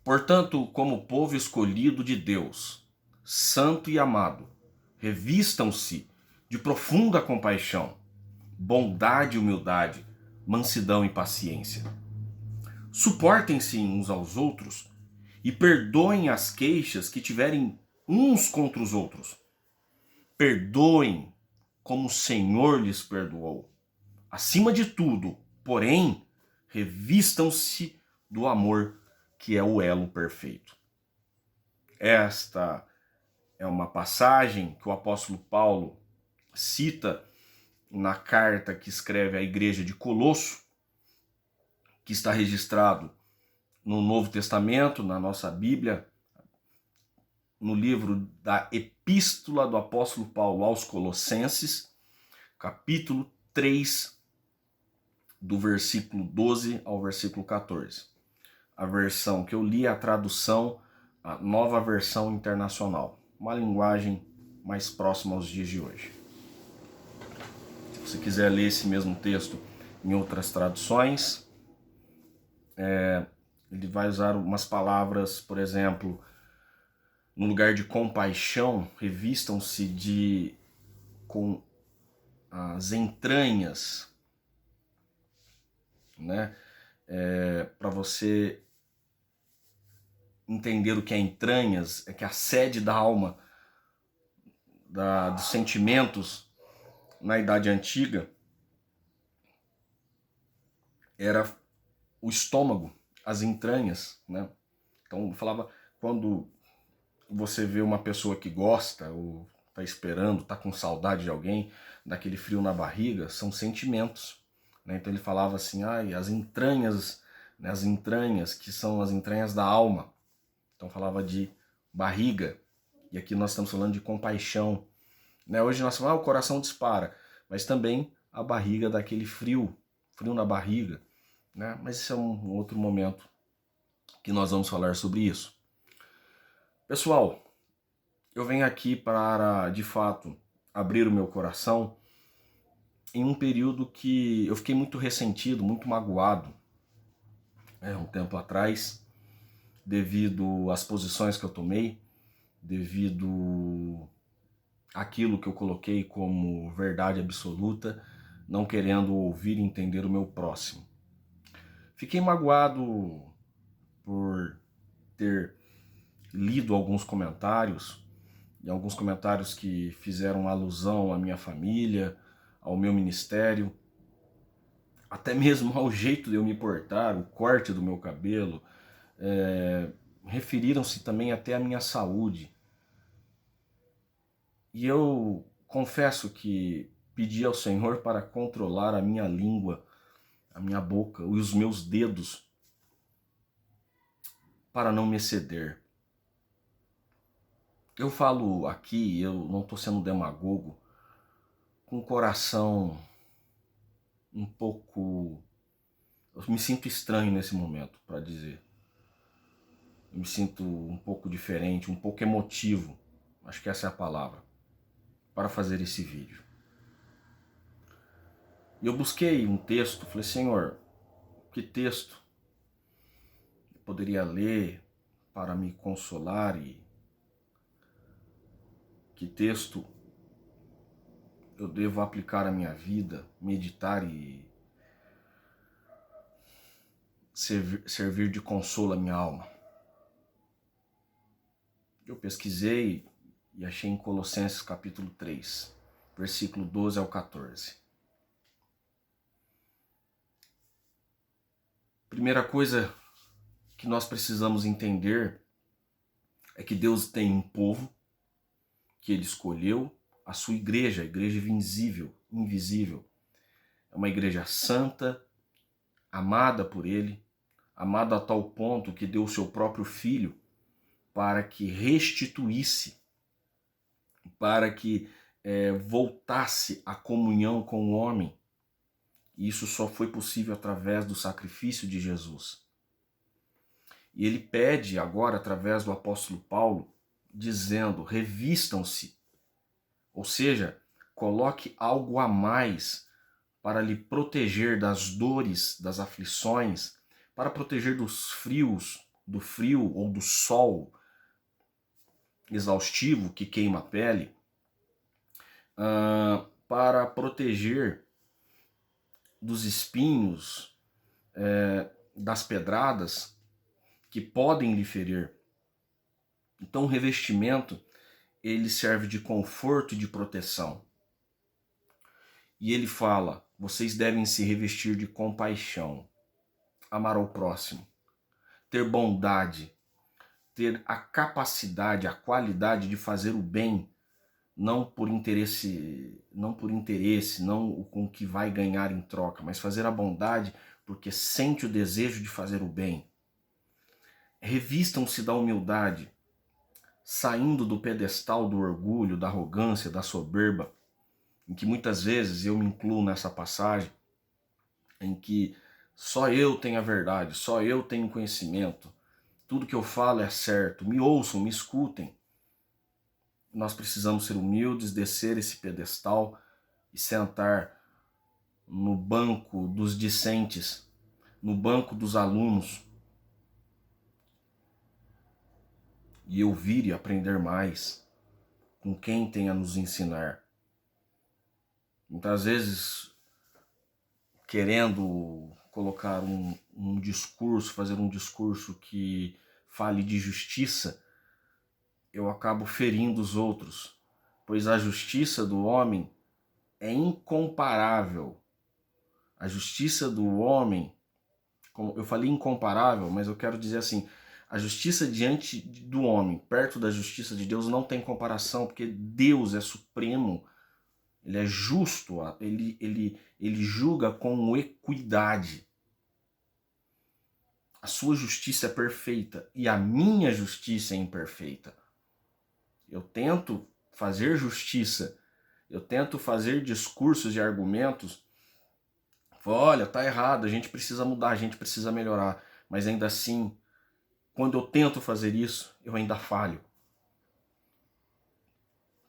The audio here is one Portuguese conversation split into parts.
Portanto, como povo escolhido de Deus, santo e amado, revistam-se de profunda compaixão, bondade e humildade, mansidão e paciência. Suportem-se uns aos outros e perdoem as queixas que tiverem uns contra os outros. Perdoem como o Senhor lhes perdoou. Acima de tudo, porém, revistam-se do amor, que é o elo perfeito. Esta é uma passagem que o apóstolo Paulo cita na carta que escreve à igreja de Colosso, que está registrado no Novo Testamento, na nossa Bíblia, no livro da Epístola do apóstolo Paulo aos Colossenses, capítulo 3, do versículo 12 ao versículo 14. A versão que eu li é a tradução, a Nova Versão Internacional, uma linguagem mais próxima aos dias de hoje. Se você quiser ler esse mesmo texto em outras traduções, ele vai usar umas palavras, por exemplo, no lugar de compaixão, revistam-se com as entranhas, né? Para você entender o que é entranhas, é que a sede da alma, dos sentimentos na Idade Antiga, era o estômago, as entranhas, né? Então eu falava, quando você vê uma pessoa que gosta, ou tá esperando, tá com saudade de alguém, daquele frio na barriga, são sentimentos, né? Então ele falava assim, as entranhas, né, as entranhas, que são as entranhas da alma. Então falava de barriga, e aqui nós estamos falando de compaixão, né? Hoje nós falamos, o coração dispara, mas também a barriga daquele frio na barriga, né? Mas esse é um outro momento que nós vamos falar sobre isso. Pessoal, eu venho aqui para, de fato, abrir o meu coração em um período que eu fiquei muito ressentido, muito magoado, um tempo atrás, devido às posições que eu tomei, devido àquilo que eu coloquei como verdade absoluta, não querendo ouvir e entender o meu próximo. Fiquei magoado por ter lido alguns comentários, e alguns comentários que fizeram alusão à minha família, ao meu ministério, até mesmo ao jeito de eu me portar, o corte do meu cabelo, referiram-se também até à minha saúde. E eu confesso que pedi ao Senhor para controlar a minha língua, a minha boca e os meus dedos, para não me exceder. Eu falo aqui, eu não estou sendo demagogo, com o coração um pouco... Eu me sinto estranho nesse momento, para dizer. Eu me sinto um pouco diferente, um pouco emotivo, acho que essa é a palavra, para fazer esse vídeo. E eu busquei um texto, falei, Senhor, que texto eu poderia ler para me consolar, e que texto eu devo aplicar à minha vida, meditar e servir de consolo à minha alma. Eu pesquisei e achei em Colossenses capítulo 3, versículo 12 ao 14. Primeira coisa que nós precisamos entender é que Deus tem um povo que Ele escolheu, a sua igreja, a igreja invisível. É uma igreja santa, amada por Ele, amada a tal ponto que deu o seu próprio Filho para que restituísse, para que voltasse a comunhão com o homem. E isso só foi possível através do sacrifício de Jesus. E ele pede agora, através do apóstolo Paulo, dizendo, revistam-se, ou seja, coloque algo a mais para lhe proteger das dores, das aflições, para proteger dos frios, do frio ou do sol exaustivo que queima a pele, para proteger dos espinhos, das pedradas que podem lhe ferir. Então o revestimento, ele serve de conforto e de proteção. E ele fala, vocês devem se revestir de compaixão, amar ao próximo, ter bondade, ter a capacidade, a qualidade de fazer o bem, não por interesse, não com o que vai ganhar em troca, mas fazer a bondade porque sente o desejo de fazer o bem. Revistam-se da humildade, saindo do pedestal do orgulho, da arrogância, da soberba, em que muitas vezes eu me incluo nessa passagem, em que só eu tenho a verdade, só eu tenho conhecimento, tudo que eu falo é certo, me ouçam, me escutem. Nós precisamos ser humildes, descer esse pedestal e sentar no banco dos discentes, no banco dos alunos, e ouvir e aprender mais com quem tem a nos ensinar. Muitas vezes, querendo colocar um discurso, fazer um discurso que fale de justiça, eu acabo ferindo os outros, pois a justiça do homem é incomparável. A justiça do homem, como eu falei incomparável, mas eu quero dizer assim, a justiça diante do homem, perto da justiça de Deus, não tem comparação, porque Deus é supremo, ele é justo, ele julga com equidade. A sua justiça é perfeita e a minha justiça é imperfeita. Eu tento fazer justiça, eu tento fazer discursos e argumentos. Olha, tá errado, a gente precisa mudar, a gente precisa melhorar. Mas ainda assim, quando eu tento fazer isso, eu ainda falho.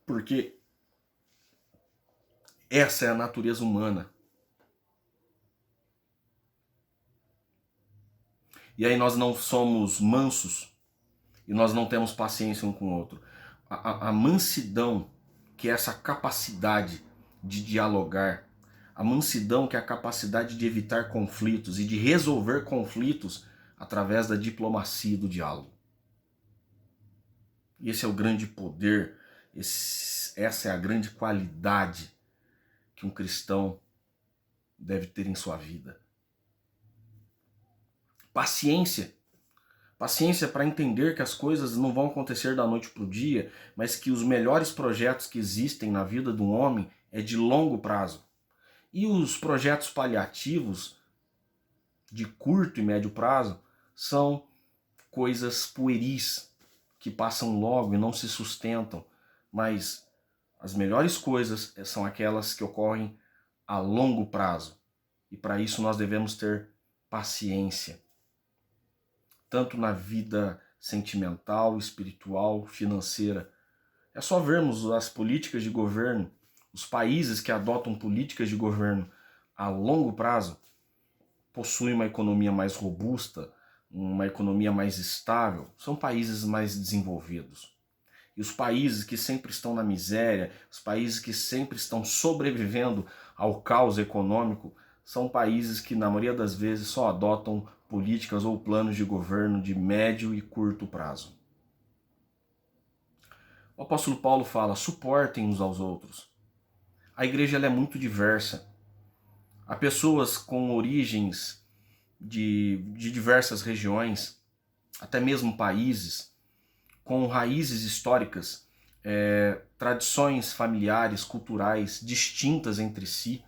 Porque essa é a natureza humana. E aí nós não somos mansos e nós não temos paciência um com o outro. A mansidão, que é essa capacidade de dialogar, a mansidão, que é a capacidade de evitar conflitos e de resolver conflitos através da diplomacia e do diálogo. E esse é o grande poder, essa é a grande qualidade que um cristão deve ter em sua vida. Paciência. Paciência para entender que as coisas não vão acontecer da noite para o dia, mas que os melhores projetos que existem na vida do homem é de longo prazo. E os projetos paliativos, de curto e médio prazo, são coisas pueris, que passam logo e não se sustentam. Mas as melhores coisas são aquelas que ocorrem a longo prazo. E para isso nós devemos ter paciência. Tanto na vida sentimental, espiritual, financeira. É só vermos as políticas de governo, os países que adotam políticas de governo a longo prazo possuem uma economia mais robusta, uma economia mais estável, são países mais desenvolvidos. E os países que sempre estão na miséria, os países que sempre estão sobrevivendo ao caos econômico, são países que, na maioria das vezes, só adotam políticas ou planos de governo de médio e curto prazo. O apóstolo Paulo fala, suportem uns aos outros. A igreja ela é muito diversa. Há pessoas com origens de diversas regiões, até mesmo países, com raízes históricas, tradições familiares, culturais distintas entre si,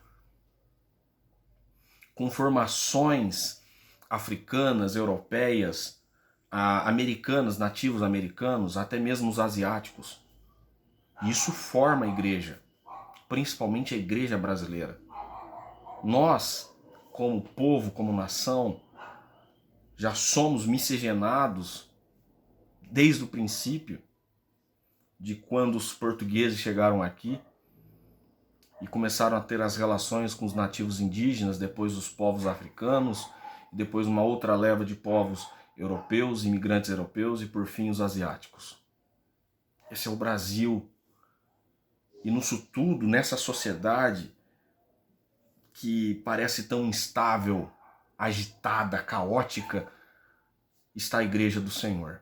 com formações africanas, europeias, americanas, nativos americanos, até mesmo os asiáticos. Isso forma a igreja, principalmente a igreja brasileira. Nós, como povo, como nação, já somos miscigenados desde o princípio, de quando os portugueses chegaram aqui e começaram a ter as relações com os nativos indígenas, depois os povos africanos, depois uma outra leva de povos europeus, imigrantes europeus e, por fim, os asiáticos. Esse é o Brasil. E nisso tudo, nessa sociedade que parece tão instável, agitada, caótica, está a Igreja do Senhor.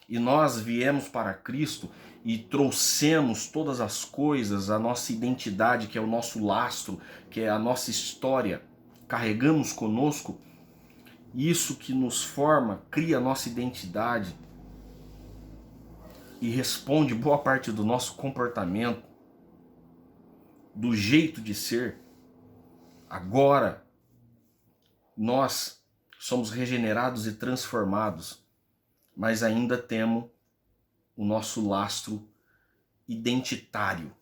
E nós viemos para Cristo e trouxemos todas as coisas, a nossa identidade, que é o nosso lastro, que é a nossa história, carregamos conosco. Isso que nos forma, cria a nossa identidade e responde boa parte do nosso comportamento, do jeito de ser. Agora, nós somos regenerados e transformados, mas ainda temos o nosso lastro identitário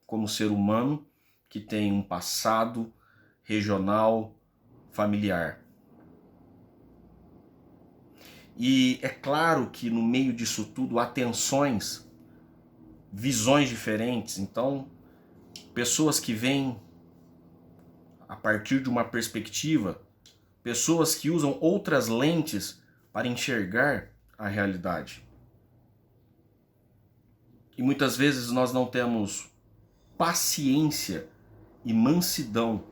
como ser humano que tem um passado regional, familiar. E é claro que no meio disso tudo há tensões, visões diferentes. Então, pessoas que vêm a partir de uma perspectiva, pessoas que usam outras lentes para enxergar a realidade. E muitas vezes nós não temos paciência e mansidão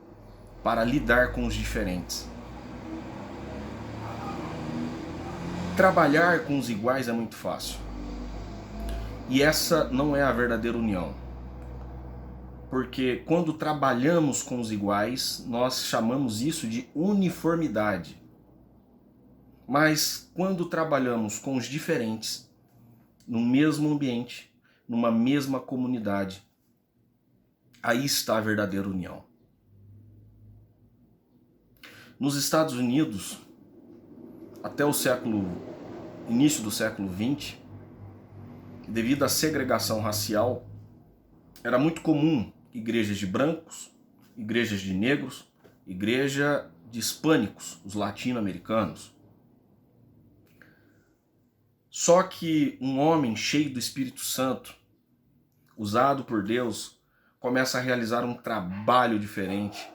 para lidar com os diferentes. Trabalhar com os iguais é muito fácil. E essa não é a verdadeira união. Porque quando trabalhamos com os iguais, nós chamamos isso de uniformidade. Mas quando trabalhamos com os diferentes, no mesmo ambiente, numa mesma comunidade, aí está a verdadeira união. Nos Estados Unidos, até o início do século XX, devido à segregação racial, era muito comum igrejas de brancos, igrejas de negros, igreja de hispânicos, os latino-americanos. Só que um homem cheio do Espírito Santo, usado por Deus, começa a realizar um trabalho diferente.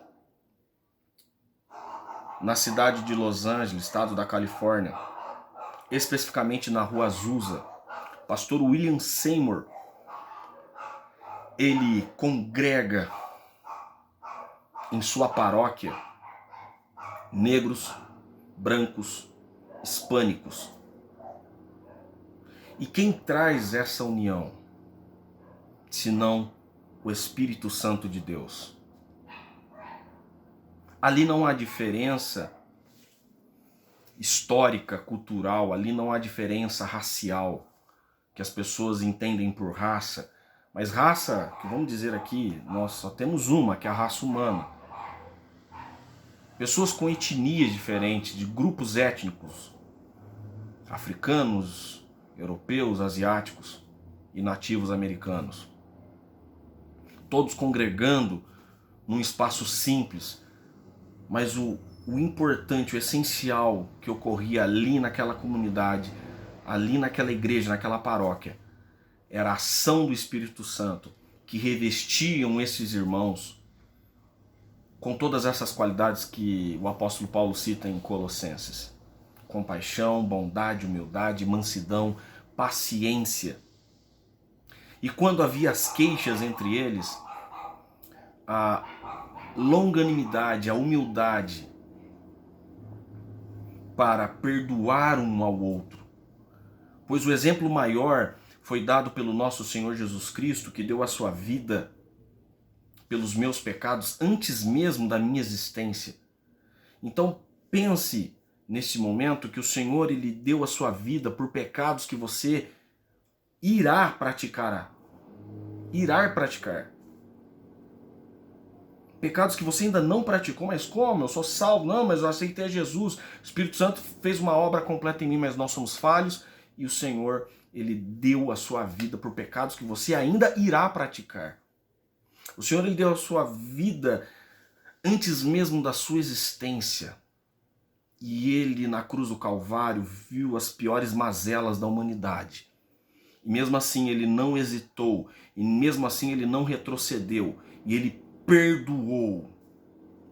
Na cidade de Los Angeles, estado da Califórnia, especificamente na rua Azusa, pastor William Seymour, ele congrega em sua paróquia negros, brancos, hispânicos. E quem traz essa união, senão o Espírito Santo de Deus? Ali não há diferença histórica, cultural, ali não há diferença racial, que as pessoas entendem por raça. Mas raça, que vamos dizer aqui, nós só temos uma, que é a raça humana. Pessoas com etnias diferentes, de grupos étnicos, africanos, europeus, asiáticos e nativos americanos. Todos congregando num espaço simples, mas o importante, o essencial que ocorria ali naquela comunidade, ali naquela igreja, naquela paróquia, era a ação do Espírito Santo, que revestiam esses irmãos com todas essas qualidades que o apóstolo Paulo cita em Colossenses: compaixão, bondade, humildade, mansidão, paciência. E quando havia as queixas entre eles, a longanimidade, a humildade para perdoar um ao outro. Pois o exemplo maior foi dado pelo nosso Senhor Jesus Cristo, que deu a sua vida pelos meus pecados antes mesmo da minha existência. Então pense nesse momento que o Senhor, ele deu a sua vida por pecados que você irá praticar. Pecados que você ainda não praticou, mas como? Eu sou salvo? Não, mas eu aceitei a Jesus. O Espírito Santo fez uma obra completa em mim, mas nós somos falhos. E o Senhor, ele deu a sua vida por pecados que você ainda irá praticar. O Senhor, ele deu a sua vida antes mesmo da sua existência. E ele, na cruz do Calvário, viu as piores mazelas da humanidade. E mesmo assim ele não hesitou, e mesmo assim ele não retrocedeu, e ele perdoou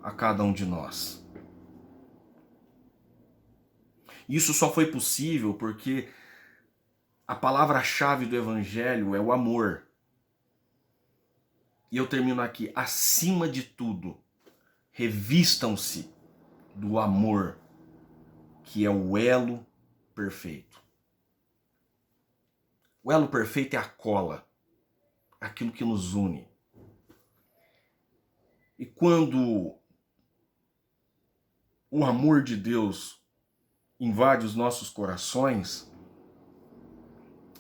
a cada um de nós. Isso só foi possível porque a palavra-chave do Evangelho é o amor. E eu termino aqui. Acima de tudo, revistam-se do amor, que é o elo perfeito. O elo perfeito é a cola, aquilo que nos une. E quando o amor de Deus invade os nossos corações,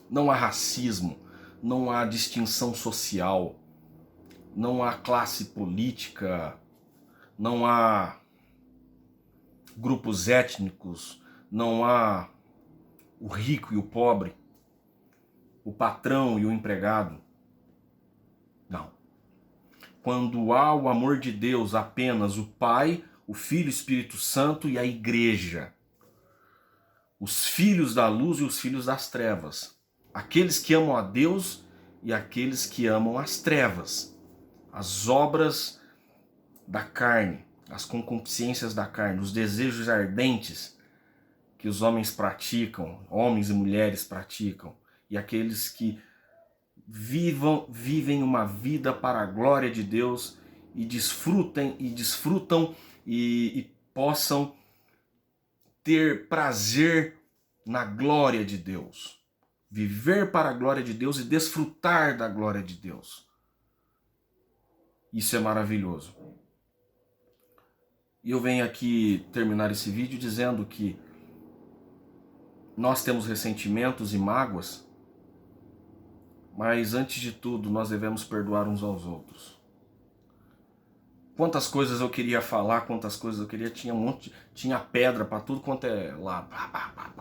não há racismo, não há distinção social, não há classe política, não há grupos étnicos, não há o rico e o pobre, o patrão e o empregado. Não. Quando há o amor de Deus, apenas o Pai, o Filho, o Espírito Santo e a Igreja. Os filhos da luz e os filhos das trevas. Aqueles que amam a Deus e aqueles que amam as trevas. As obras da carne, as concupiscências da carne, os desejos ardentes que os homens praticam, homens e mulheres praticam, e aqueles que vivem uma vida para a glória de Deus e desfrutam e possam ter prazer na glória de Deus. Viver para a glória de Deus e desfrutar da glória de Deus. Isso é maravilhoso. E eu venho aqui terminar esse vídeo dizendo que nós temos ressentimentos e mágoas, mas antes de tudo nós devemos perdoar uns aos outros. Quantas coisas eu queria falar, quantas coisas eu queria, tinha pedra para tudo quanto é lá,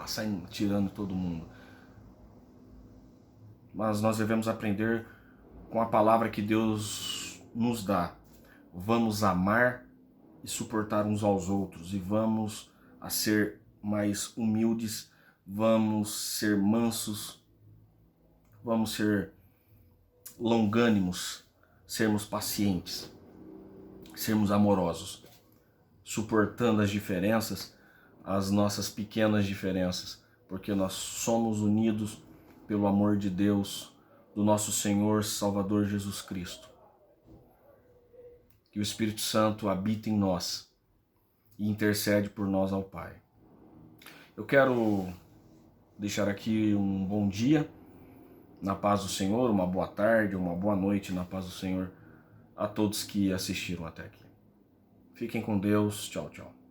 saindo, tirando todo mundo. Mas nós devemos aprender com a palavra que Deus nos dá. Vamos amar e suportar uns aos outros, e vamos a ser mais humildes, vamos ser mansos, vamos ser longânimos, sermos pacientes, sermos amorosos, suportando as diferenças, as nossas pequenas diferenças, porque nós somos unidos pelo amor de Deus, do nosso Senhor Salvador Jesus Cristo. Que o Espírito Santo habita em nós e intercede por nós ao Pai. Eu quero deixar aqui um bom dia na paz do Senhor, uma boa tarde, uma boa noite na paz do Senhor a todos que assistiram até aqui. Fiquem com Deus. Tchau, tchau.